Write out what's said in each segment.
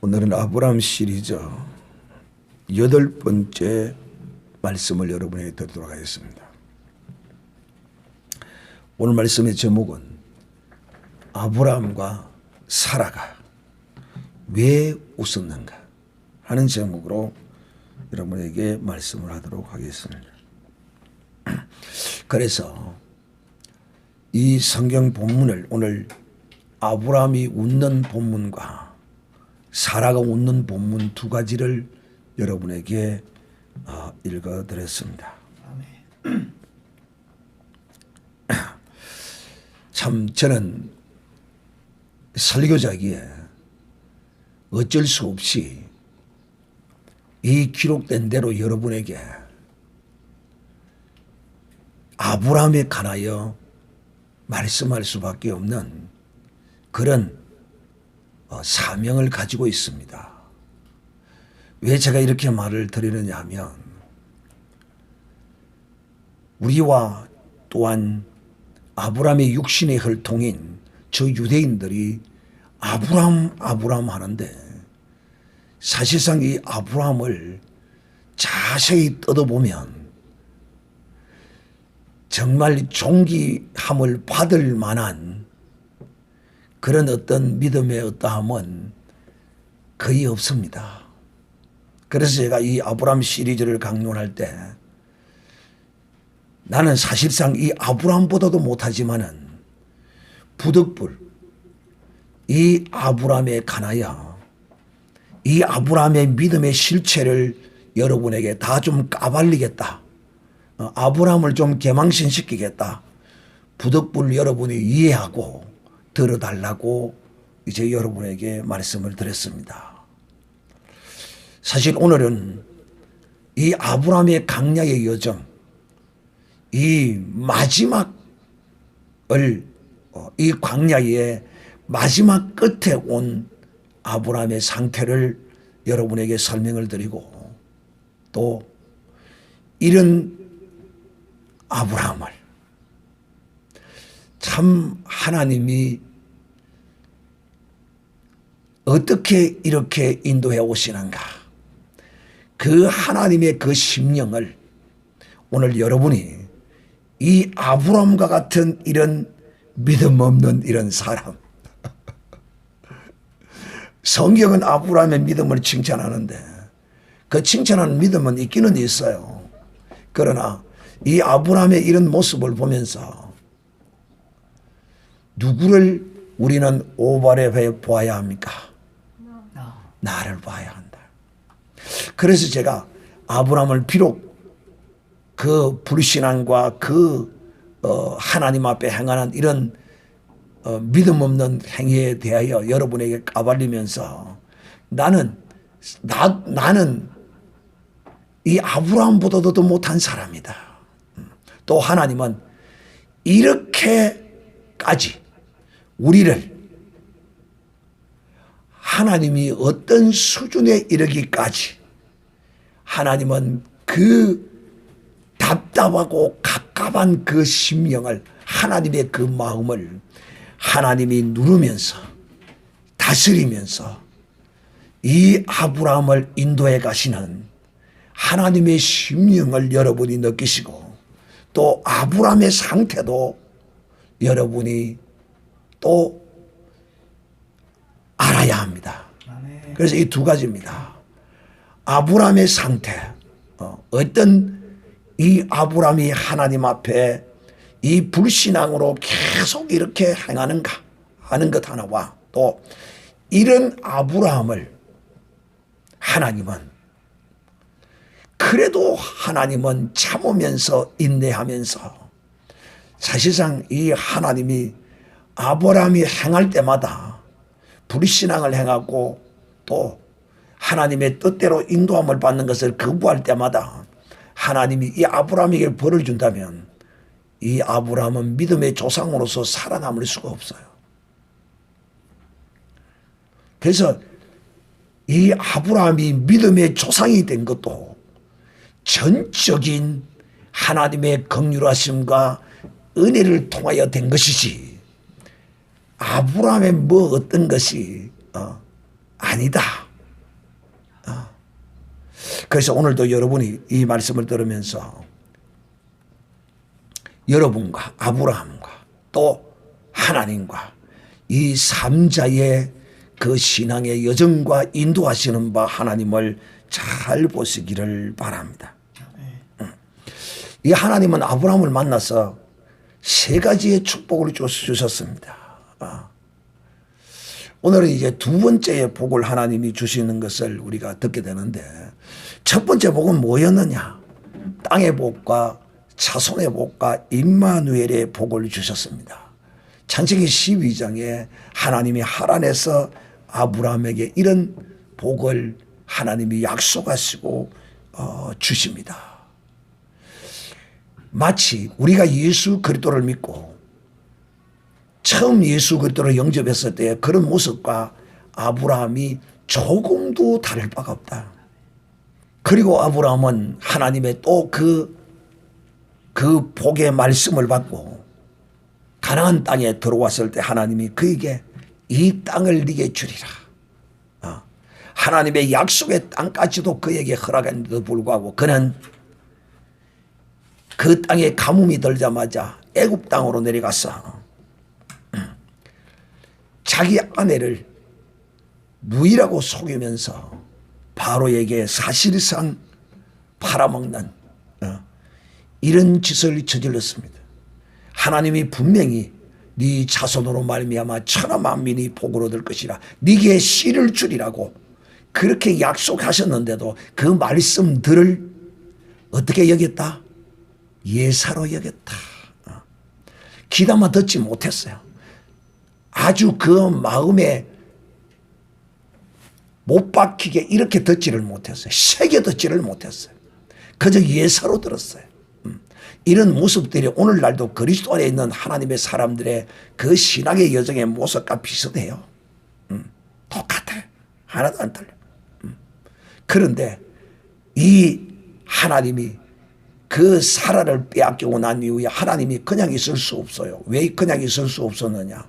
오늘은 아브라함 시리즈 8번째 말씀을 여러분에게 드리도록 하겠습니다. 오늘 말씀의 제목은 아브라함과 사라가 왜 웃었는가 하는 제목으로 여러분에게 말씀을 하도록 하겠습니다. 그래서 이 성경 본문을 오늘 아브라함이 웃는 본문과 사라가 웃는 본문 두 가지를 여러분에게 읽어드렸습니다. 참 저는 설교자기에 어쩔 수 없이 이 기록된 대로 여러분에게 아브라함에 관하여 말씀할 수밖에 없는 그런 사명을 가지고 있습니다. 왜 제가 이렇게 말을 드리느냐 하면 우리와 또한 아브라함의 육신의 혈통인 저 유대인들이 아브라함 하는데 사실상 이 아브라함을 자세히 뜯어보면 정말 존귀함을 받을 만한 그런 어떤 믿음의 어떠함은 거의 없습니다. 그래서 제가 이 아브라함 시리즈를 강론할 때 나는 사실상 이 아브라함보다도 못하지만은 부득불 이 아브라함에 관하여 이 아브라함의 믿음의 실체를 여러분에게 다 좀 까발리겠다. 아브라함을 좀 개망신시키겠다. 부득불 여러분이 이해하고 들어달라고 이제 여러분에게 말씀을 드렸습니다. 사실 오늘은 이 아브라함의 강약의 여정, 이 마지막을 이 광야의 마지막 끝에 온 아브라함의 상태를 여러분에게 설명을 드리고 또 이런 아브라함을 참 하나님이 어떻게 이렇게 인도해 오시는가, 그 하나님의 그 심령을 오늘 여러분이 이 아브라함과 같은 이런 믿음 없는 이런 사람, 성경은 아브라함의 믿음을 칭찬하는데 그 칭찬하는 믿음은 있기는 있어요. 그러나 이 아브라함의 이런 모습을 보면서 누구를 우리는 오발해 보아야 합니까? 나를 봐야 한다. 그래서 제가 아브라함을 비록 그 불신앙과 그 하나님 앞에 행하는 이런 믿음 없는 행위에 대하여 여러분에게 까발리면서 나는 이 아브라함보다도 못한 사람이다. 또 하나님은 이렇게까지 우리를 하나님이 어떤 수준에 이르기까지 하나님은 그 답답하고 갑갑한 그 심령을, 하나님의 그 마음을 하나님이 누르면서 다스리면서 이 아브라함을 인도해 가시는 하나님의 심령을 여러분이 느끼시고 또 아브라함의 상태도 여러분이 또 알아야 합니다. 그래서 이 두 가지입니다. 아브라함의 상태, 어떤 이 아브라함이 하나님 앞에 이 불신앙으로 계속 이렇게 행하는가 하는 것 하나와 또 이런 아브라함을 하나님은 그래도 하나님은 참으면서 인내하면서 사실상 이 하나님이 아브라함이 행할 때마다 불신앙을 행하고 또 하나님의 뜻대로 인도함을 받는 것을 거부할 때마다 하나님이 이 아브라함에게 벌을 준다면 이 아브라함은 믿음의 조상으로서 살아남을 수가 없어요. 그래서 이 아브라함이 믿음의 조상이 된 것도 전적인 하나님의 긍휼하심과 은혜를 통하여 된 것이지 아브라함의 뭐 어떤 것이 아니다 그래서 오늘도 여러분이 이 말씀을 들으면서 여러분과 아브라함과 또 하나님과 이 삼자의 그 신앙의 여정과 인도하시는 바 하나님을 잘 보시기를 바랍니다. 이 하나님은 아브라함을 만나서 세 가지의 축복을 주셨습니다. 오늘은 이제 두 번째의 복을 하나님이 주시는 것을 우리가 듣게 되는데, 첫 번째 복은 뭐였느냐? 땅의 복과 자손의 복과 임마누엘의 복을 주셨습니다. 창세기 12장에 하나님이 하란에서 아브라함에게 이런 복을 하나님이 약속하시고 주십니다. 마치 우리가 예수 그리스도를 믿고 처음 예수 그리스도를 영접했을 때의 그런 모습과 아브라함이 조금도 다를 바가 없다. 그리고 아브라함은 하나님의 또 그 복의 말씀을 받고 가나안 땅에 들어왔을 때 하나님이 그에게 이 땅을 네게 주리라. 하나님의 약속의 땅까지도 그에게 허락했는데도 불구하고 그는 그 땅에 가뭄이 들자마자 애굽 땅으로 내려가서 자기 아내를 무이라고 속이면서 바로에게 사실상 팔아먹는 이런 짓을 저질렀습니다. 하나님이 분명히 네 자손으로 말미암아 천하 만민이 복을 얻을 것이라, 네게 씨를 주리라고 그렇게 약속하셨는데도 그 말씀들을 어떻게 여겼다? 예사로 여겼다. 귀담아 듣지 못했어요. 아주 그 마음에 못 박히게 이렇게 듣지를 못했어요. 새겨 듣지를 못했어요. 그저 예사로 들었어요. 이런 모습들이 오늘날도 그리스도 안에 있는 하나님의 사람들의 그 신앙의 여정의 모습과 비슷해요. 똑같아요. 하나도 안 틀려. 그런데 이 하나님이 그 사라를 빼앗기고 난 이후에 하나님이 그냥 있을 수 없어요. 왜 그냥 있을 수 없었느냐?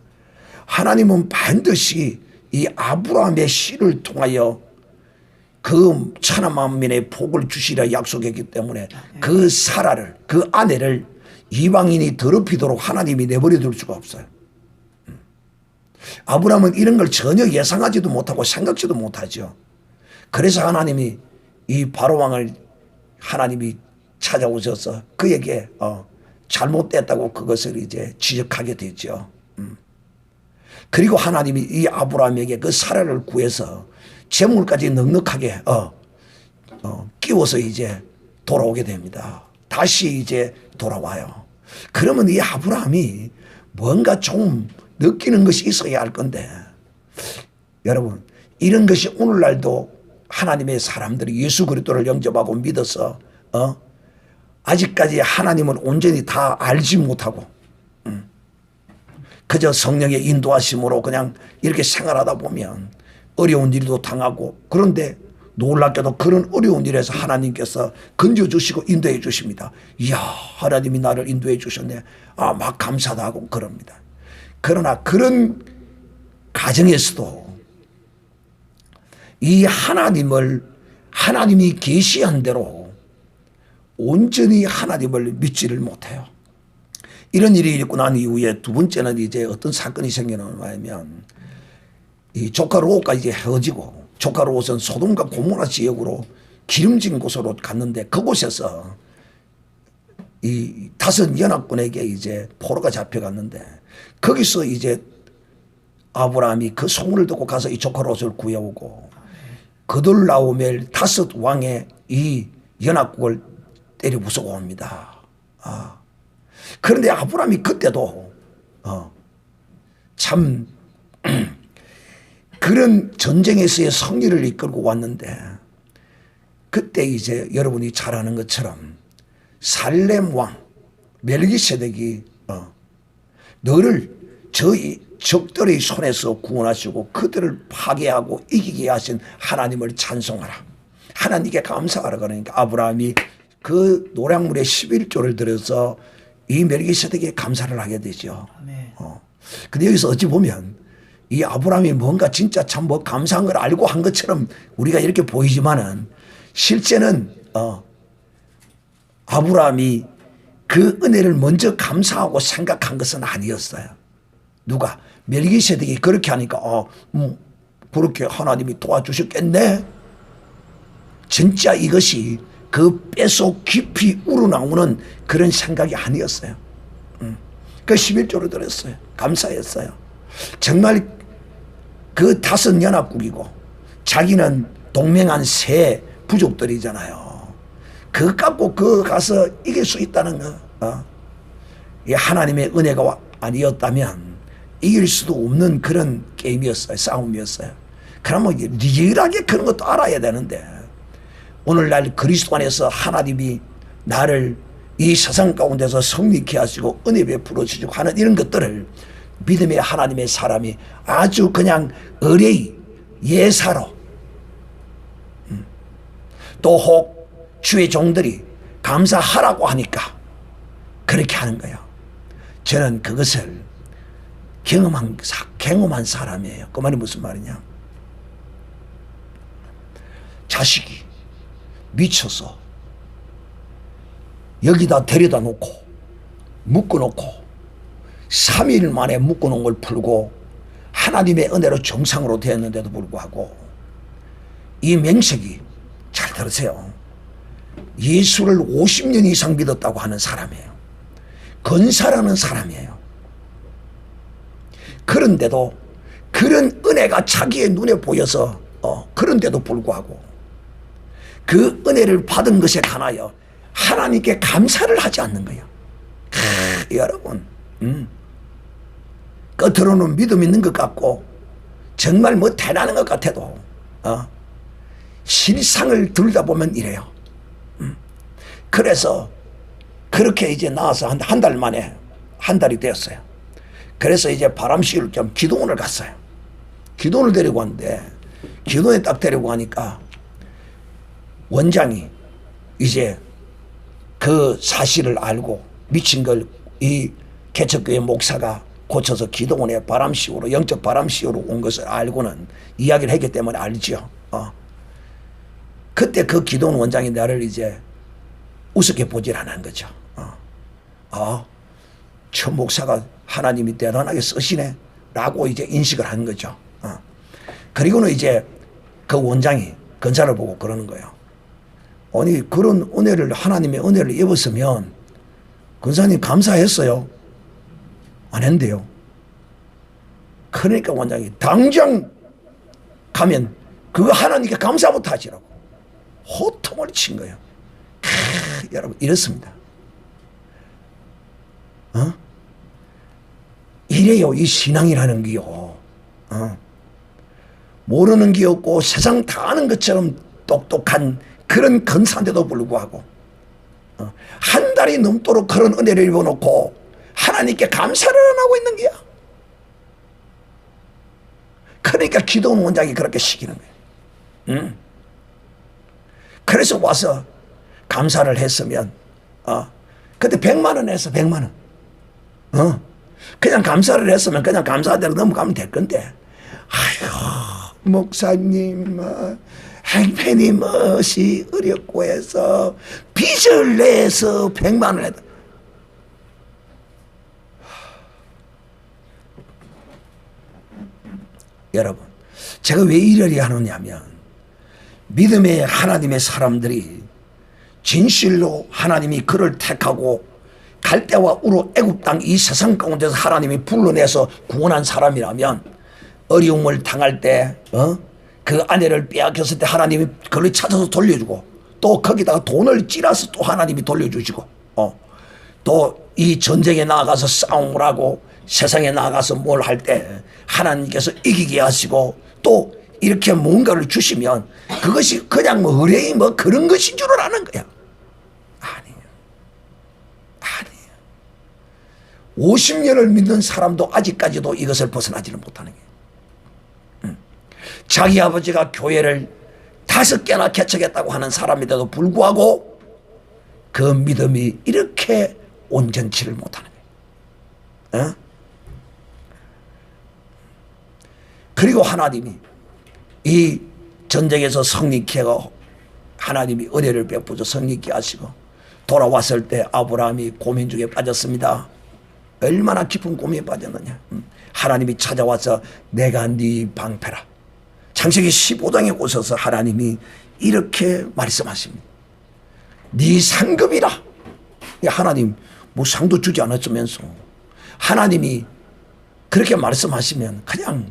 하나님은 반드시 이 아브라함의 씨를 통하여 그 천하 만민의 복을 주시려 약속했기 때문에 그 사라를, 그 아내를 이방인이 더럽히도록 하나님이 내버려 둘 수가 없어요. 아브라함은 이런 걸 전혀 예상하지도 못하고 생각지도 못하죠. 그래서 하나님이 이 바로왕을 하나님이 찾아오셔서 그에게 잘못됐다고 그것을 이제 지적하게 되죠. 그리고 하나님이 이 아브라함에게 그 사라를 구해서 재물까지 넉넉하게 끼워서 이제 돌아오게 됩니다. 다시 이제 돌아와요. 그러면 이 아브라함이 뭔가 좀 느끼는 것이 있어야 할 건데, 여러분 이런 것이 오늘날도 하나님의 사람들이 예수 그리스도를 영접하고 믿어서 아직까지 하나님을 온전히 다 알지 못하고 그저 성령의 인도하심으로 그냥 이렇게 생활하다 보면 어려운 일도 당하고, 그런데 놀랍게도 그런 어려운 일에서 하나님께서 건져주시고 인도해 주십니다. 이야, 하나님이 나를 인도해 주셨네. 막 감사도 하고 그럽니다. 그러나 그런 가정에서도 이 하나님이 계시한 대로 온전히 하나님을 믿지를 못해요. 이런 일이 있고 난 이후에 두 번째는 이제 어떤 사건이 생겨나면 이 조카 롯과 이제 헤어지고, 조카 롯은 소돔과 고모라 지역으로 기름진 곳으로 갔는데 그곳에서 이 다섯 연합군에게 이제 포로가 잡혀갔는데 거기서 이제 아브라함이 그 소문을 듣고 가서 이 조카 롯을 구해오고 그돌라오멜 다섯 왕의 이 연합국을 때려 부수고 옵니다. 그런데 아브라함이 그때도 참 그런 전쟁에서의 승리를 이끌고 왔는데, 그때 이제 여러분이 잘 아는 것처럼 살렘 왕 멜기세덱이 너를 저희 적들의 손에서 구원하시고 그들을 파괴하고 이기게 하신 하나님을 찬송하라, 하나님께 감사하라. 그러니까 아브라함이 그 노량물의 11조를 들여서 이 멜기세덱에 감사를 하게 되죠. 근데 여기서 어찌 보면 이 아브라함이 뭔가 진짜 참 뭐 감사한 걸 알고 한 것처럼 우리가 이렇게 보이지만은 실제는 아브라함이 그 은혜를 먼저 감사하고 생각한 것은 아니었어요. 누가? 멜기세덱이 그렇게 하니까 그렇게 하나님이 도와주셨겠네. 진짜 이것이 그 뼛속 깊이 우러나오는 그런 생각이 아니었어요. 그 11조를 드렸어요. 감사했어요. 정말 그 5연합국이고 자기는 동맹한 세 부족들이잖아요. 그거 갖고 그 가서 이길 수 있다는 거. 이 하나님의 은혜가 아니었다면 이길 수도 없는 그런 게임이었어요. 싸움이었어요. 그러면 리얼하게 그런 것도 알아야 되는데 오늘날 그리스도 안에서 하나님이 나를 이 세상 가운데서 성립케 하시고 은혜 베풀어 주시고 하는 이런 것들을 믿음의 하나님의 사람이 아주 그냥 의뢰의 예사로 또 혹 주의 종들이 감사하라고 하니까 그렇게 하는 거예요. 저는 그것을 경험한 사람이에요. 그 말이 무슨 말이냐? 자식이 미쳐서 여기다 데려다 놓고 묶어놓고 3일 만에 묶어놓은 걸 풀고 하나님의 은혜로 정상으로 되었는데도 불구하고 이 명색이, 잘 들으세요, 예수를 50년 이상 믿었다고 하는 사람이에요. 건사라는 사람이에요. 그런데도 그런 은혜가 자기의 눈에 보여서 그런데도 불구하고 그 은혜를 받은 것에 관하여 하나님께 감사를 하지 않는 거예요. 여러분, 겉으로는 믿음 있는 것 같고 정말 뭐 대단한 것 같아도 실상을 들다 보면 이래요. 그래서 그렇게 이제 나와서 한 달 만에, 한 달이 되었어요. 그래서 이제 바람 씌울 겸 기도원을 갔어요. 기도원을 데리고 왔는데 기도원에 딱 데리고 가니까 원장이 이제 그 사실을 알고 미친 걸 이 개척교회 목사가 고쳐서 기도원에 바람 씌우러, 영적 바람 씌우러 온 것을 알고는 이야기를 했기 때문에 알죠. 그때 그 기도원 원장이 나를 이제 우습게 보질 않은 거죠. 저 목사가 하나님이 대단하게 쓰시네 라고 이제 인식을 한 거죠. 그리고는 이제 그 원장이 건사를 보고 그러는 거예요. 아니, 그런 은혜를, 하나님의 은혜를 입었으면 건사님 감사했어요? 안 했는데요. 그러니까 원장이 당장 가면 그거 하나님께 감사부터 하시라고 호통을 친 거예요. 여러분, 이렇습니다. 이래요, 이 신앙이라는 게요. 모르는 게 없고 세상 다 아는 것처럼 똑똑한 그런 건사인데도 불구하고 한 달이 넘도록 그런 은혜를 입어놓고 하나님께 감사를 안 하고 있는 게야. 그러니까 기도원 원장이 그렇게 시키는 거예요. 그래서 와서 감사를 했으면 그때 100만 원 했어. 100만 원. 그냥 감사를 했으면 그냥 감사대로 넘어가면 될 건데, 아이고 목사님 행편이 멋이 어렵고 해서 빚을 내서 100만 원을 했다. 여러분, 제가 왜 이러려 하느냐면 믿음의 하나님의 사람들이 진실로 하나님이 그를 택하고 갈대와 우로 애굽 땅 이 세상 가운데서 하나님이 불러내서 구원한 사람이라면 어려움을 당할 때 그 아내를 빼앗겼을 때 하나님이 그를 찾아서 돌려주고 또 거기다가 돈을 찌라서 또 하나님이 돌려주시고 또 이 전쟁에 나가서 싸움을 하고 세상에 나가서 뭘 할 때 하나님께서 이기게 하시고 또 이렇게 뭔가를 주시면 그것이 그냥 뭐 의뢰이 뭐 그런 것인 줄을 아는 거야. 아니에요. 50년을 믿는 사람도 아직까지도 이것을 벗어나지는 못하는 거예요. 자기 아버지가 교회를 5개나 개척했다고 하는 사람인데도 불구하고 그 믿음이 이렇게 온전치를 못하는 거예요. 그리고 하나님이 이 전쟁에서 성리케가 하나님이 은혜를 베푸셔 성립케 하시고 돌아왔을 때 아브라함이 고민 중에 빠졌습니다. 얼마나 깊은 고민에 빠졌느냐. 하나님이 찾아와서 내가 네 방패라. 창세기 15장에 오셔서 하나님이 이렇게 말씀하십니다. 네 상급이라. 하나님 뭐 상도 주지 않았으면서 하나님이 그렇게 말씀하시면 그냥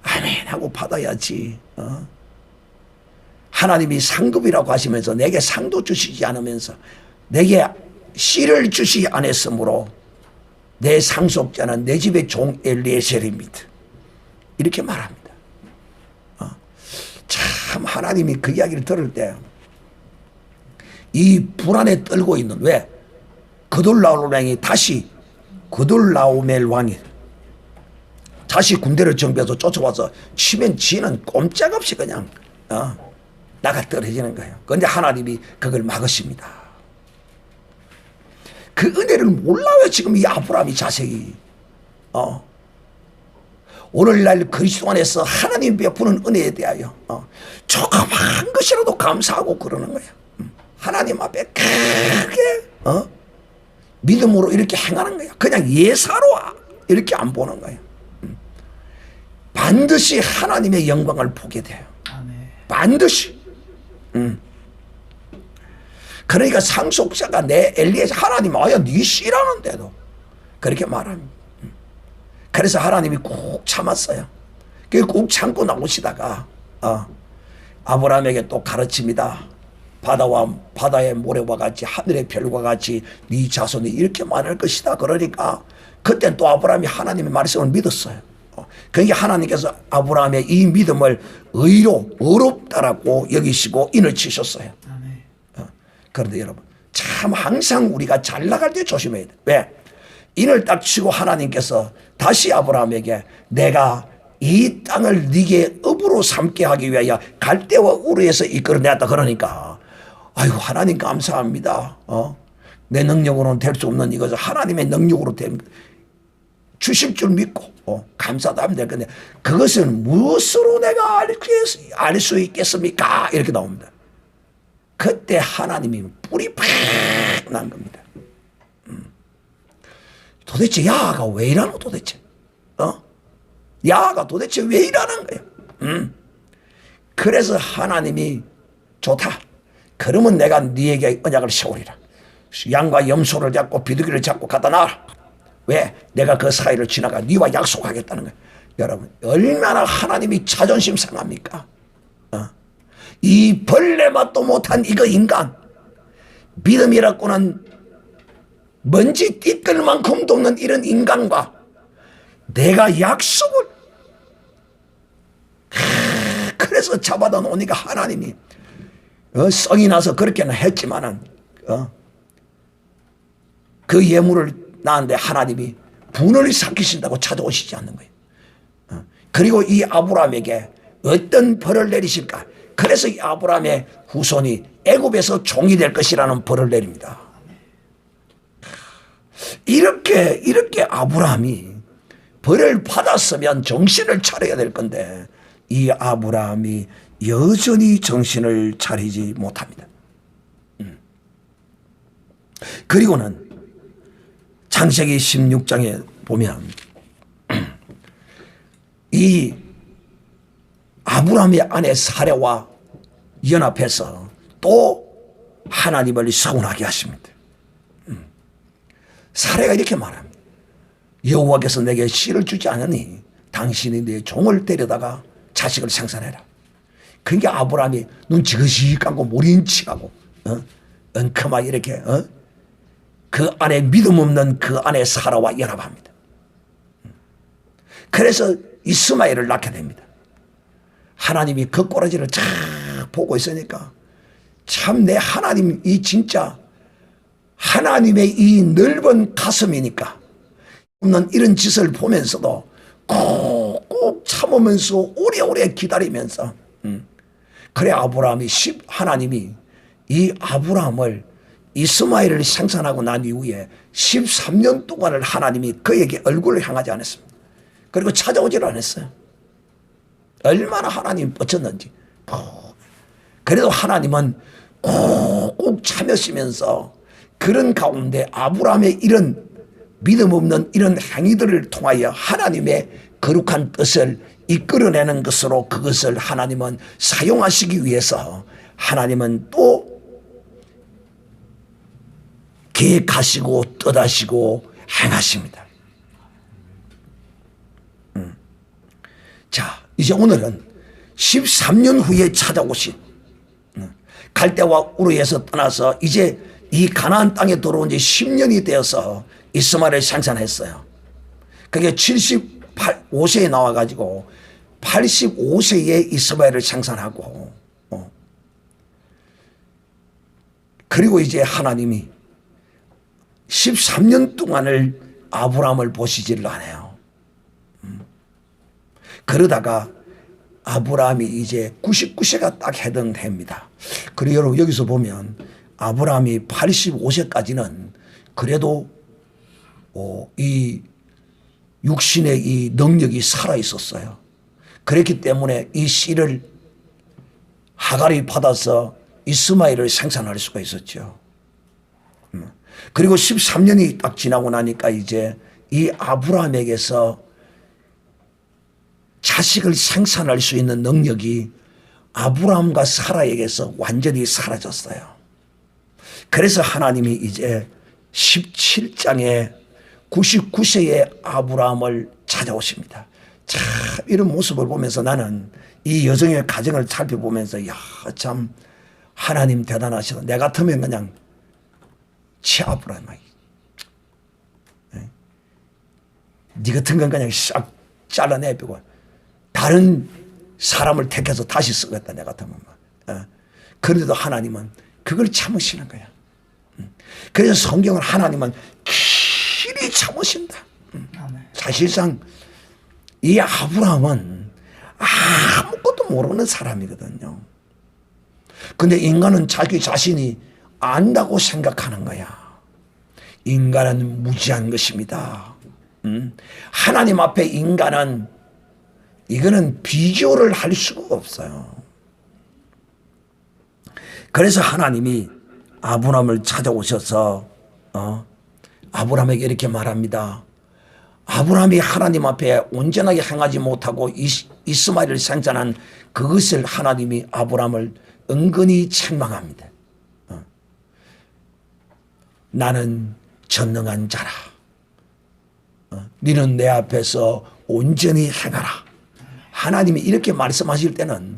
아멘 하고 받아야지. 하나님이 상급이라고 하시면서 내게 상도 주시지 않으면서 내게 씨를 주시지 않았으므로 내 상속자는 내 집의 종 엘리에셀입니다. 이렇게 말합니다. 참 하나님이 그 이야기를 들을 때 이 불안에 떨고 있는 왜 그돌라오멜 다시 그돌라오멜 왕이 다시 군대를 정비해서 쫓아와서 치면 지는 꼼짝없이 그냥 나가 떨어지는 거예요. 그런데 하나님이 그걸 막으십니다. 그 은혜를 몰라요. 지금 이 아브라함이 자세히 오늘날 그리스도 안에서 하나님 베푸는 은혜에 대하여 조그만 것이라도 감사하고 그러는 거예요. 하나님 앞에 크게 믿음으로 이렇게 행하는 거예요. 그냥 예사로 이렇게 안 보는 거예요. 반드시 하나님의 영광을 보게 돼요. 반드시. 그러니까 상속자가 내 엘리에서 하나님 아야 네 씨라는데도 그렇게 말합니다. 그래서 하나님이 꼭 참았어요. 꼭 참고 나오시다가 아브라함에게 또 가르칩니다. 바다의 모래와 같이 하늘의 별과 같이 네 자손이 이렇게 많을 것이다. 그러니까 그때 또 아브라함이 하나님의 말씀을 믿었어요. 그러니까 하나님께서 아브라함의 이 믿음을 의롭다라고 여기시고 인을 치셨어요. 그런데 여러분 참 항상 우리가 잘 나갈 때 조심해야 돼. 왜? 인을 딱 치고 하나님께서 다시 아브라함에게 내가 이 땅을 네게 업으로 삼게 하기 위하여 갈대와 우르에서 이끌어내었다. 그러니까 아이고 하나님 감사합니다. 내 능력으로는 될 수 없는 이것을 하나님의 능력으로 주실 줄 믿고 감사도 하면 될 건데 그것을 무엇으로 내가 알 수 있겠습니까? 이렇게 나옵니다. 그때 하나님이 뿔이 팍 난 겁니다. 도대체 야가 왜 이러노 도대체? 야가 도대체 왜 이러는 거야? 그래서 하나님이 좋다. 그러면 내가 네에게 언약을 세우리라. 양과 염소를 잡고 비둘기를 잡고 갖다 놔라. 왜? 내가 그 사이를 지나가 네와 약속하겠다는 거야. 여러분 얼마나 하나님이 자존심 상합니까? 이 벌레 맛도 못한 이거 인간 믿음이라고는 먼지 띠끌만큼도 없는 이런 인간과 내가 약속을 그래서 잡아다 놓으니까 하나님이 성이 나서 그렇게는 했지만은 그 예물을 나한테 하나님이 분을 삭히신다고 찾아오시지 않는 거예요. 그리고 이 아브라함에게 어떤 벌을 내리실까? 그래서 이 아브라함의 후손이 애굽에서 종이 될 것이라는 벌을 내립니다. 이렇게 아브라함이 벌을 받았으면 정신을 차려야 될 건데 이 아브라함이 여전히 정신을 차리지 못합니다. 그리고는 창세기 16장에 보면 이 아브라함의 아내 사레와 연합해서 또 하나님을 서운하게 하십니다. 사레가 이렇게 말합니다. 여호와께서 내게 씨를 주지 않으니 당신이 내 종을 데려다가 자식을 생산해라. 그러니까 아브라함이 눈 지그시 감고 모린치하고 엉큼하게 이렇게 그 안에 믿음 없는 그 안에 사라와 연합합니다. 그래서 이스마엘을 낳게 됩니다. 하나님이 그 꼬라지를 쫙 보고 있으니까 참 내 하나님 이 진짜 하나님의 이 넓은 가슴이니까 없는 이런 짓을 보면서도 꼭 참으면서 오래오래 기다리면서 그래 아브라함이 하나님이 이 아브라함을 이스마엘을 생산하고 난 이후에 13년 동안을 하나님이 그에게 얼굴을 향하지 않았습니다. 그리고 찾아오질 않았어요. 얼마나 하나님이 뻗쳤는지. 그래도 하나님은 꾹꾹 참으시면서 그런 가운데 아브라함의 이런 믿음 없는 이런 행위들을 통하여 하나님의 거룩한 뜻을 이끌어내는 것으로 그것을 하나님은 사용하시기 위해서 하나님은 또 계획하시고 뜻하시고 행하십니다. 자, 이제 오늘은 13년 후에 찾아오신 갈대와 우르에서 떠나서 이제 이 가나안 땅에 들어온 지 10년이 되어서 이스마엘을 생산했어요. 그게 75세에 나와가지고 85세에 이스마엘을 생산하고 그리고 이제 하나님이 13년 동안을 아브라함을 보시지를 않아요. 그러다가 아브라함이 이제 99세가 딱 해당됩니다. 그리고 여러분 여기서 보면 아브라함이 85세까지는 그래도 이 육신의 이 능력이 살아 있었어요. 그렇기 때문에 이 씨를 하갈이 받아서 이스마엘을 생산할 수가 있었죠. 그리고 13년이 딱 지나고 나니까 이제 이 아브라함에게서 자식을 생산할 수 있는 능력이 아브라함과 사라에게서 완전히 사라졌어요. 그래서 하나님이 이제 17장에 99세의 아브라함을 찾아오십니다. 참 이런 모습을 보면서 나는 이 여성의 가정을 살펴보면서 야, 참 하나님 대단하시다. 내 같으면 그냥 아브라함 네 같은 건 그냥 싹 잘라내고 다른 사람을 택해서 다시 쓰겠다 내 같으면. 그런데도 하나님은 그걸 참으시는 거야. 그래서 성경을 하나님은 길이 참으신다. 사실상 이 아브라함은 아무것도 모르는 사람이거든요. 근데 인간은 자기 자신이 안다고 생각하는 거야. 인간은 무지한 것입니다. 하나님 앞에 인간은 이거는 비교를 할 수가 없어요. 그래서 하나님이 아브라함을 찾아오셔서 아브라함에게 이렇게 말합니다. 아브라함이 하나님 앞에 온전하게 행하지 못하고 이스마엘을 생산한 그것을 하나님이 아브라함을 은근히 책망합니다. 나는 전능한 자라. 너는 내 앞에서 온전히 행하라. 하나님이 이렇게 말씀하실 때는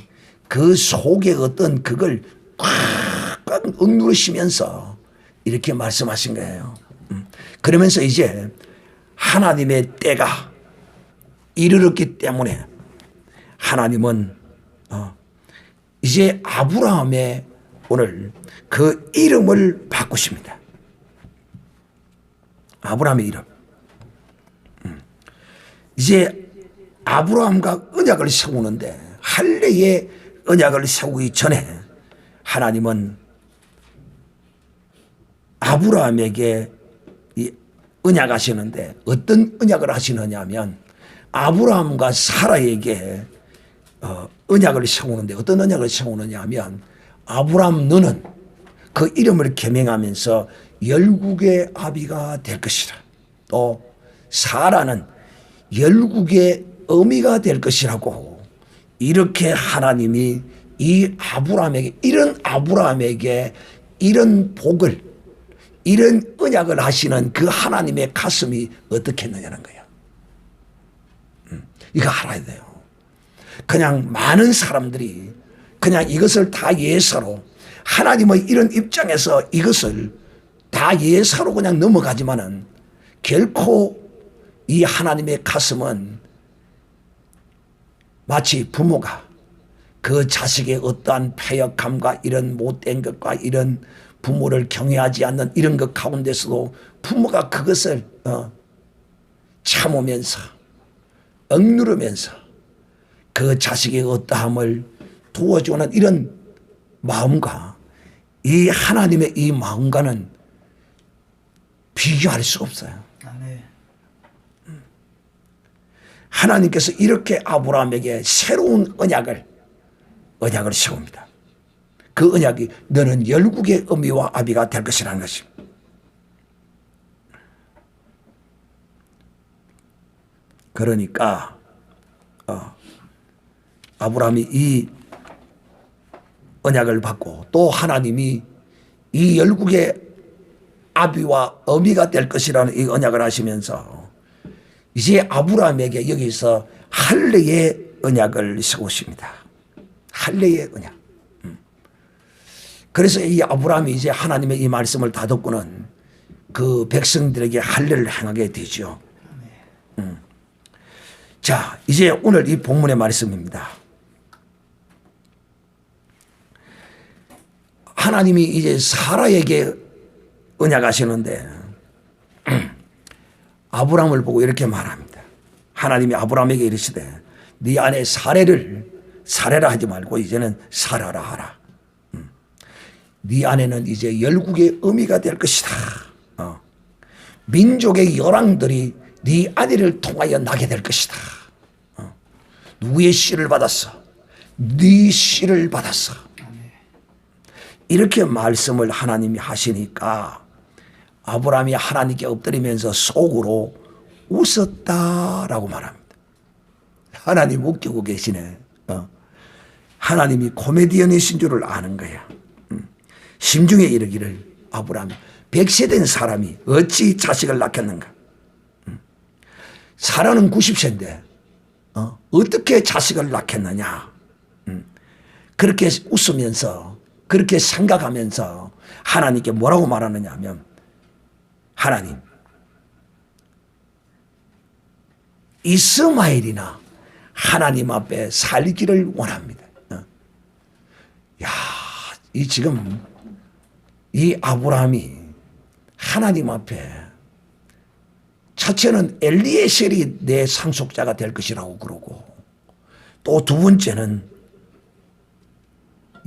그 속에 어떤 그걸 꽉꽉 억누르시면서 이렇게 말씀하신 거예요. 그러면서 이제 하나님의 때가 이르렀기 때문에 하나님은 이제 아브라함의 오늘 그 이름을 바꾸십니다. 아브라함의 이름. 이제 아브라함과 언약을 세우는데 할례의 언약을 세우기 전에 하나님은 아브라함에게 언약하시는데 어떤 언약을 하시느냐 하면 아브라함과 사라에게 언약을 세우는데 어떤 언약을 세우느냐 하면 아브라함 너는 그 이름을 계명하면서 열국의 아비가 될 것이라. 또 사라는 열국의 어미가 될 것이라고 이렇게 하나님이 이 아브라함에게 이런 복을 이런 언약을 하시는 그 하나님의 가슴이 어떻겠느냐는 거예요. 이거 알아야 돼요. 그냥 많은 사람들이 그냥 이것을 다 예사로 하나님의 이런 입장에서 이것을 다 예사로 그냥 넘어가지만은 결코 이 하나님의 가슴은 마치 부모가 그 자식의 어떠한 패역함과 이런 못된 것과 이런 부모를 경외하지 않는 이런 것 가운데서도 부모가 그것을 참으면서 억누르면서 그 자식의 어떠함을 도와주는 이런 마음과 이 하나님의 이 마음과는 비교할 수 없어요. 하나님께서 이렇게 아브라함에게 새로운 언약을 세웁니다. 그 언약이 너는 열국의 어미와 아비가 될 것이라는 것입니다. 그러니까 아브라함이 이 언약을 받고 또 하나님이 이 열국의 아비와 어미가 될 것이라는 이 언약을 하시면서 이제 아브라함에게 여기서 할례의 언약을 세우십니다. 할례의 언약. 그래서 이 아브라함이 이제 하나님의 이 말씀을 다 듣고는 그 백성들에게 할례를 행하게 되죠. 자, 이제 오늘 이 본문의 말씀입니다. 하나님이 이제 사라에게 언약하시는데 아브라함을 보고 이렇게 말합니다. 하나님이 아브라함에게 이르시되 네 아내 사레라 하지 말고 이제는 사라라 하라. 네 아내는 이제 열국의 어미가 될 것이다. 민족의 열왕들이 네 아내를 통하여 나게 될 것이다. 누구의 씨를 받았어? 네 씨를 받았어. 이렇게 말씀을 하나님이 하시니까 아브라함이 하나님께 엎드리면서 속으로 웃었다라고 말합니다. 하나님 웃기고 계시네. 하나님이 코미디언이신 줄을 아는 거야. 심중에 이르기를 아브라함이 100세 된 사람이 어찌 자식을 낳겠는가. 사라는 90세인데 어떻게 자식을 낳겠느냐. 그렇게 웃으면서 그렇게 생각하면서 하나님께 뭐라고 말하느냐 하면 하나님 이스마엘이나 하나님 앞에 살기를 원합니다. 야, 이 지금 이 아브라함이 하나님 앞에 첫째는 엘리에셀이 내 상속자가 될 것이라고 그러고 또 두 번째는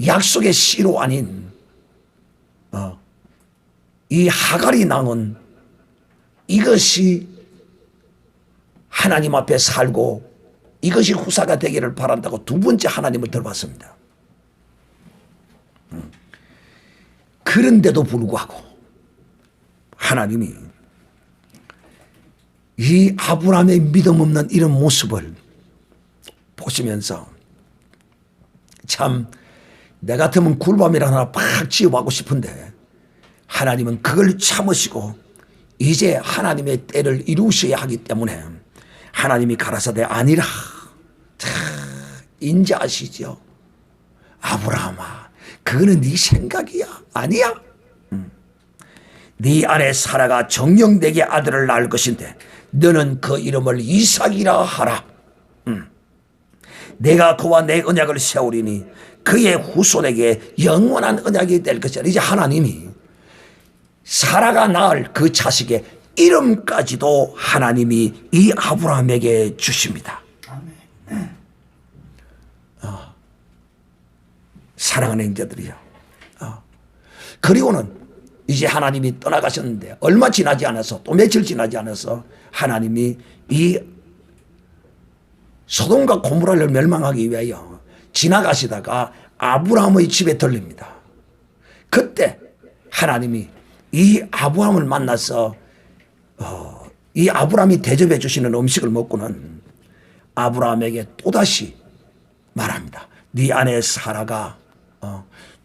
약속의 씨로 아닌 이 하갈이 낳은 이것이 하나님 앞에 살고 이것이 후사가 되기를 바란다고 두 번째 하나님을 들어봤습니다. 그런데도 불구하고 하나님이 이 아브라함의 믿음 없는 이런 모습을 보시면서 참 내 같으면 굴밤이라 하나 팍 지어보고 싶은데 하나님은 그걸 참으시고 이제 하나님의 때를 이루셔야 하기 때문에 하나님이 가라사대 아니라. 자, 인자하시죠. 아브라함아, 그거는 네 생각이야. 아니야. 네 아내 사라가 정녕 내게 아들을 낳을 것인데 너는 그 이름을 이삭이라 하라. 내가 그와 내 언약을 세우리니 그의 후손에게 영원한 언약이 될 것이라. 이제 하나님이 사라가 낳을 그 자식의 이름까지도 하나님이 이 아브라함에게 주십니다. 사랑하는 형제들이요. 그리고는 이제 하나님이 떠나가셨는데 얼마 지나지 않아서 또 며칠 지나지 않아서 하나님이 이 소돔과 고모라를 멸망하기 위하여 지나가시다가 아브라함의 집에 들립니다. 그때 하나님이 이 아브라함을 만나서 이 아브라함이 대접해 주시는 음식을 먹고는 아브라함에게 또다시 말합니다. 네 아내 사라가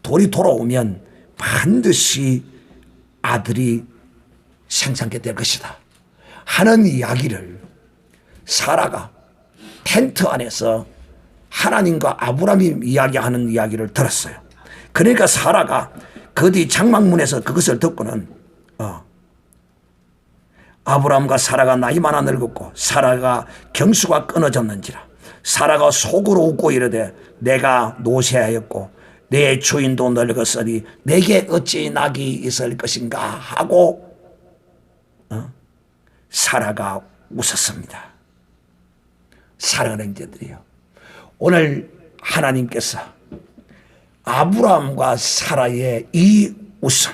돌이 돌아오면 반드시 아들이 생산게 될 것이다 하는 이야기를 사라가 텐트 안에서 하나님과 아브라함이 이야기하는 이야기를 들었어요. 그러니까 사라가 그 뒤 장막문에서 그것을 듣고는 아브라함과 사라가 나이 많아 늙었고 사라가 경수가 끊어졌는지라. 사라가 속으로 웃고 이르되 내가 노쇠하였고 내 주인도 늙었으니 내게 어찌 낙이 있을 것인가 하고 사라가 웃었습니다. 사랑하는 형제들이요, 오늘 하나님께서 아브라함과 사라의 이 웃음,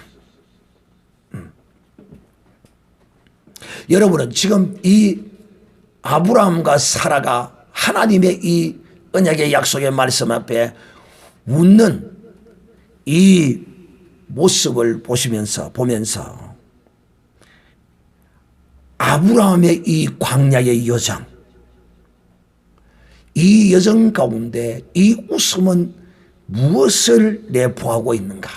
여러분은 지금 이 아브라함과 사라가 하나님의 이 언약의 약속의 말씀 앞에 웃는 이 모습을 보면서 아브라함의 이 광야의 여정, 이 여정 가운데 이 웃음은 무엇을 내포하고 있는가?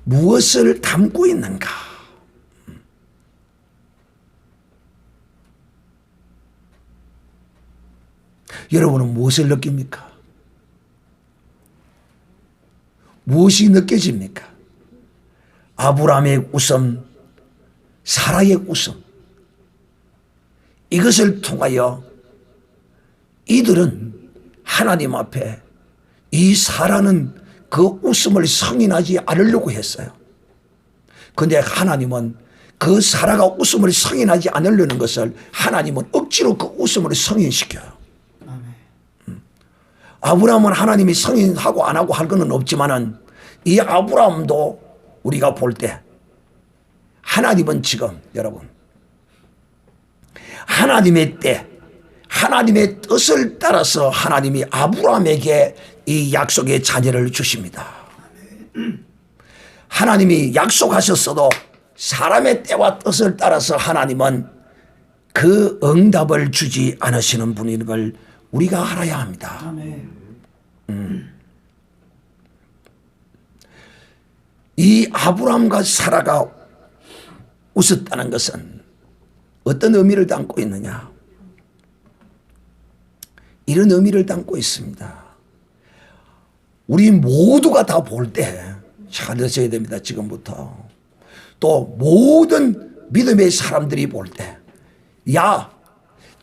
무엇을 담고 있는가? 여러분은 무엇을 느낍니까? 무엇이 느껴집니까? 아브라함의 웃음, 사라의 웃음, 이것을 통하여 이들은 하나님 앞에 이 사라는 그 웃음을 승인하지 않으려고 했어요. 그런데 하나님은 그 사라가 웃음을 승인하지 않으려는 것을 하나님은 억지로 그 웃음을 승인시켜요. 아브라함은 하나님이 승인하고 안 하고 할 것은 없지만은 이 아브라함도 우리가 볼 때 하나님은 지금 여러분 하나님의 때 하나님의 뜻을 따라서 하나님이 아브라함에게 이 약속의 자녀를 주십니다. 하나님이 약속하셨어도 사람의 때와 뜻을 따라서 하나님은 그 응답을 주지 않으시는 분인 걸 우리가 알아야 합니다. 이 아브라함과 사라가 웃었다는 것은 어떤 의미를 담고 있느냐? 이런 의미를 담고 있습니다. 우리 모두가 다 볼 때 잘 들으셔야 됩니다. 지금부터. 또 모든 믿음의 사람들이 볼 때, 야,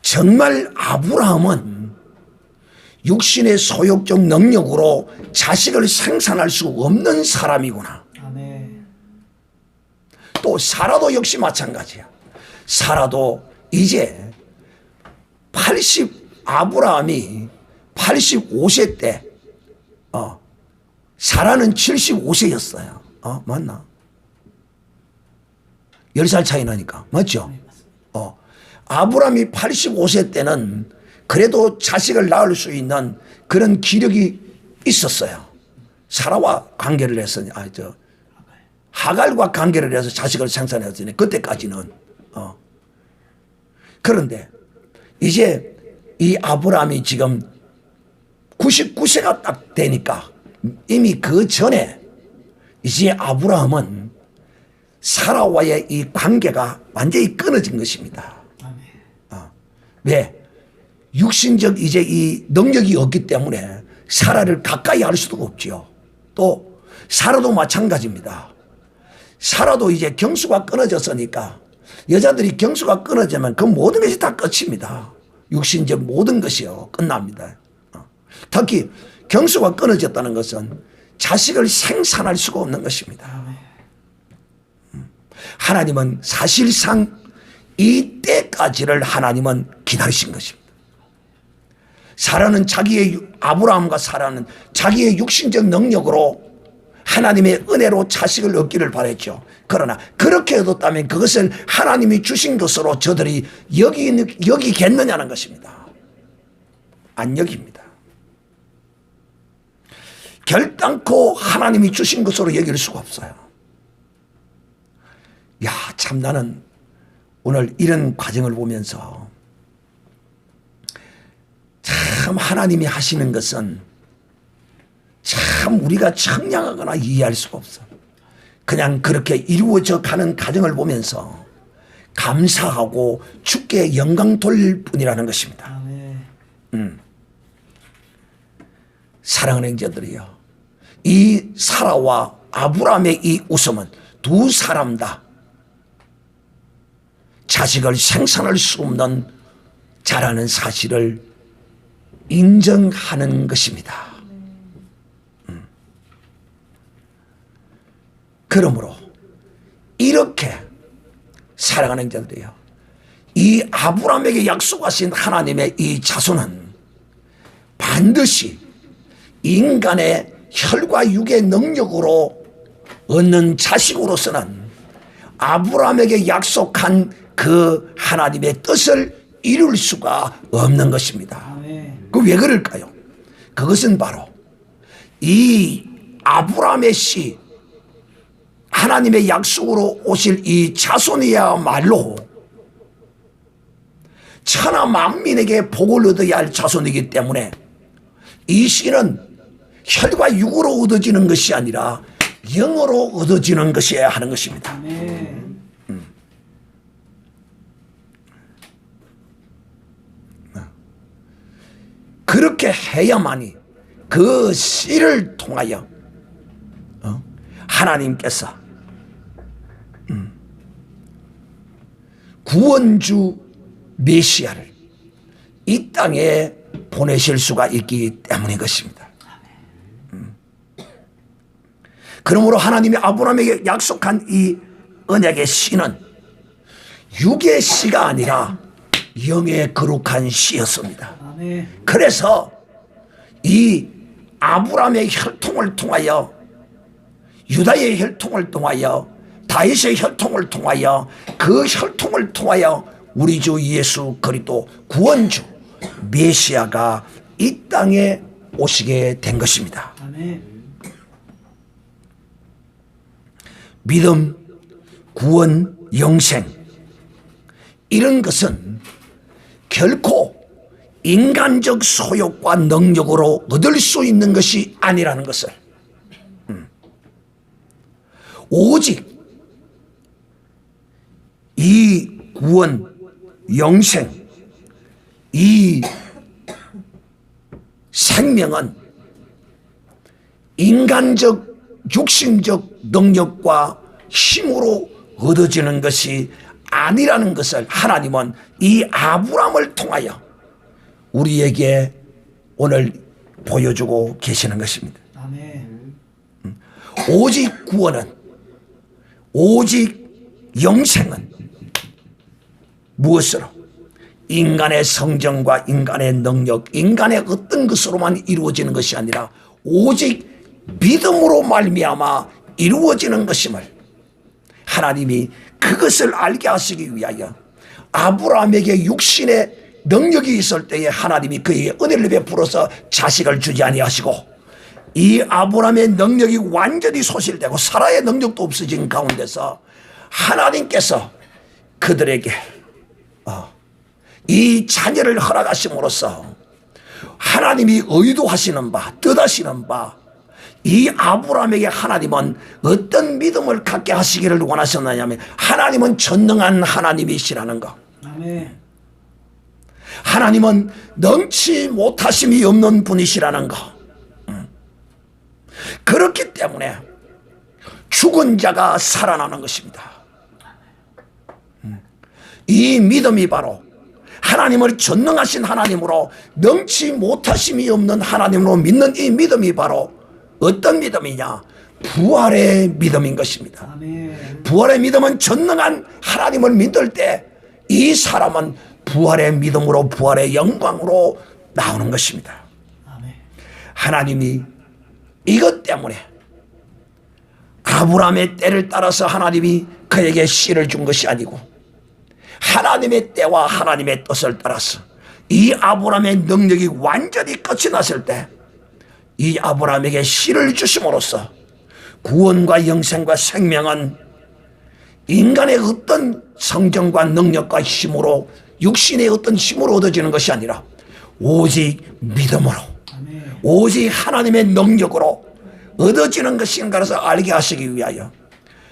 정말 아브라함은 육신의 소욕적 능력으로 자식을 생산할 수 없는 사람이구나. 또 사라도 역시 마찬가지야. 사라도 이제 아브라함이 85세 때 사라는 75세였어요. 맞나? 10살 차이 나니까. 맞죠? 아브라함이 85세 때는 그래도 자식을 낳을 수 있는 그런 기력이 있었어요. 사라와 관계를 했으니, 하갈과 관계를 해서 자식을 생산했으니, 그때까지는. 그런데 이제 이 아브라함이 지금 99세가 딱 되니까 이미 그 전에 이제 아브라함은 사라와의 이 관계가 완전히 끊어진 것입니다. 왜? 육신적 이제 이 능력이 없기 때문에 사라를 가까이 할 수도 없지요. 또 사라도 마찬가지입니다. 사라도 이제 경수가 끊어졌으니까 여자들이 경수가 끊어지면 그 모든 것이 다 끝입니다. 육신적 모든 것이요 끝납니다. 특히 경수가 끊어졌다는 것은 자식을 생산할 수가 없는 것입니다. 하나님은 사실상 이 때까지를 하나님은 기다리신 것입니다. 아브라함과 사라는 자기의 육신적 능력으로 하나님의 은혜로 자식을 얻기를 바랬죠. 그러나 그렇게 얻었다면 그것을 하나님이 주신 것으로 저들이 여기겠느냐는 것입니다. 안 여깁니다. 결단코 하나님이 주신 것으로 여길 수가 없어요. 야, 참 나는 오늘 이런 과정을 보면서 참 하나님이 하시는 것은 참 우리가 청량하거나 이해할 수가 없어. 그냥 그렇게 이루어져 가는 과정을 보면서 감사하고 주께 영광 돌릴 뿐이라는 것입니다. 사랑하는 형제들이요, 이 사라와 아브라함의 이 웃음은 두 사람 다 자식을 생산할 수 없는 자라는 사실을 인정하는 것입니다. 그러므로 이렇게 사랑하는 자들이요, 이 아브라함에게 약속하신 하나님의 이 자손은 반드시 인간의 혈과 육의 능력으로 얻는 자식으로서는 아브라함에게 약속한 그 하나님의 뜻을 이룰 수가 없는 것입니다. 그 왜 그럴까요? 그것은 바로 이 아브라함의 씨, 하나님의 약속으로 오실 이 자손이야말로 천하 만민에게 복을 얻어야 할 자손이기 때문에 이 씨는 혈과 육으로 얻어지는 것이 아니라 영으로 얻어지는 것이어야 하는 것입니다. 그렇게 해야만이 그 씨를 통하여 하나님께서 구원주 메시아를 이 땅에 보내실 수가 있기 때문인 것입니다. 그러므로 하나님이 아브라함에게 약속한 이 언약의 씨는 육의 씨가 아니라 영의 거룩한 씨였습니다. 그래서 이 아브라함의 혈통을 통하여, 유다의 혈통을 통하여, 다윗의 혈통을 통하여, 그 혈통을 통하여 우리 주 예수 그리스도 구원주 메시아가 이 땅에 오시게 된 것입니다. 믿음, 구원, 영생, 이런 것은 결코 인간적 소욕과 능력으로 얻을 수 있는 것이 아니라는 것을, 오직 이 구원, 영생, 이 생명은 인간적, 육신적 능력과 힘으로 얻어지는 것이 아니라는 것을 하나님은 이 아브라함을 통하여 우리에게 오늘 보여주고 계시는 것입니다. 오직 구원은, 오직 영생은 무엇으로? 인간의 성정과 인간의 능력, 인간의 어떤 것으로만 이루어지는 것이 아니라 오직 믿음으로 말미암아 이루어지는 것임을 하나님이 그것을 알게 하시기 위하여 아브라함에게 육신의 능력이 있을 때에 하나님이 그에게 은혜를 베풀어서 자식을 주지 아니하시고, 이 아브라함의 능력이 완전히 소실되고 사라의 능력도 없어진 가운데서 하나님께서 그들에게 이 자녀를 허락하심으로써 하나님이 의도하시는 바, 뜻하시는 바, 이 아브라함에게 하나님은 어떤 믿음을 갖게 하시기를 원하셨느냐면 하나님은 전능한 하나님이시라는 것. 하나님은 넘치 못하심이 없는 분이시라는 것. 그렇기 때문에 죽은 자가 살아나는 것입니다. 이 믿음이 바로 하나님을 전능하신 하나님으로 넘치 못하심이 없는 하나님으로 믿는 이 믿음이 바로 어떤 믿음이냐? 부활의 믿음인 것입니다. 부활의 믿음은 전능한 하나님을 믿을 때 이 사람은 부활의 믿음으로, 부활의 영광으로 나오는 것입니다. 하나님이 이것 때문에 아브라함의 때를 따라서 하나님이 그에게 씨를 준 것이 아니고 하나님의 때와 하나님의 뜻을 따라서 이 아브라함의 능력이 완전히 끝이 났을 때 이 아브라함에게 씨를 주심으로써 구원과 영생과 생명은 인간의 어떤 성정과 능력과 힘으로, 육신의 어떤 힘으로 얻어지는 것이 아니라 오직 믿음으로, 오직 하나님의 능력으로 얻어지는 것인가 해서 알게 하시기 위하여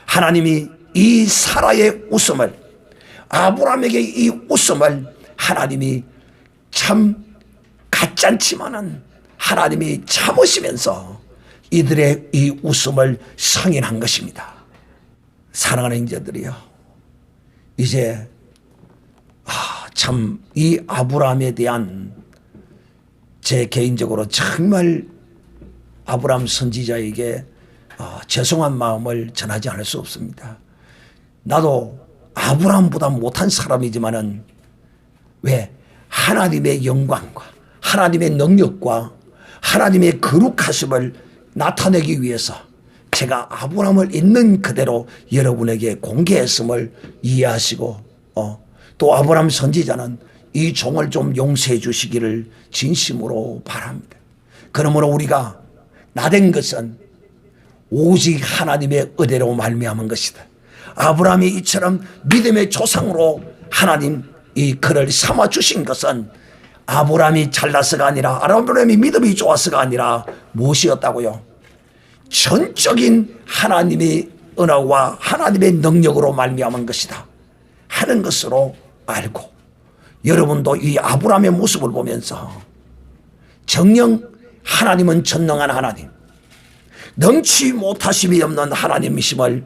하나님이 이 사라의 웃음을, 아브라함에게 이 웃음을 하나님이 참 가짠치만은 하나님이 참으시면서 이들의 이 웃음을 승인한 것입니다. 사랑하는 형제들이요, 이제 참 이 아브라함에 대한 제 개인적으로 정말 아브라함 선지자에게 죄송한 마음을 전하지 않을 수 없습니다. 나도 아브라함보다 못한 사람이지만은 왜 하나님의 영광과 하나님의 능력과 하나님의 거룩하심을 나타내기 위해서 제가 아브라함을 있는 그대로 여러분에게 공개했음을 이해하시고 또 아브라함 선지자는 이 종을 좀 용서해 주시기를 진심으로 바랍니다. 그러므로 우리가 나된 것은 오직 하나님의 은혜로 말미암은 것이다. 아브라함이 이처럼 믿음의 조상으로 하나님 이 그를 삼아 주신 것은 아브라함이 잘나서가 아니라, 아브라함이 믿음이 좋아서가 아니라 무엇이었다고요? 전적인 하나님의 은혜와 하나님의 능력으로 말미암은 것이다 하는 것으로 알고, 여러분도 이 아브라함의 모습을 보면서 정녕 하나님은 전능한 하나님, 능치 못하심이 없는 하나님이심을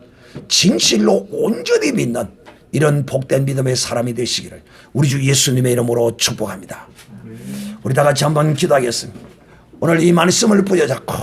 진실로 온전히 믿는 이런 복된 믿음의 사람이 되시기를 우리 주 예수님의 이름으로 축복합니다. 우리 다 같이 한번 기도하겠습니다. 오늘 이 말씀을 부여잡고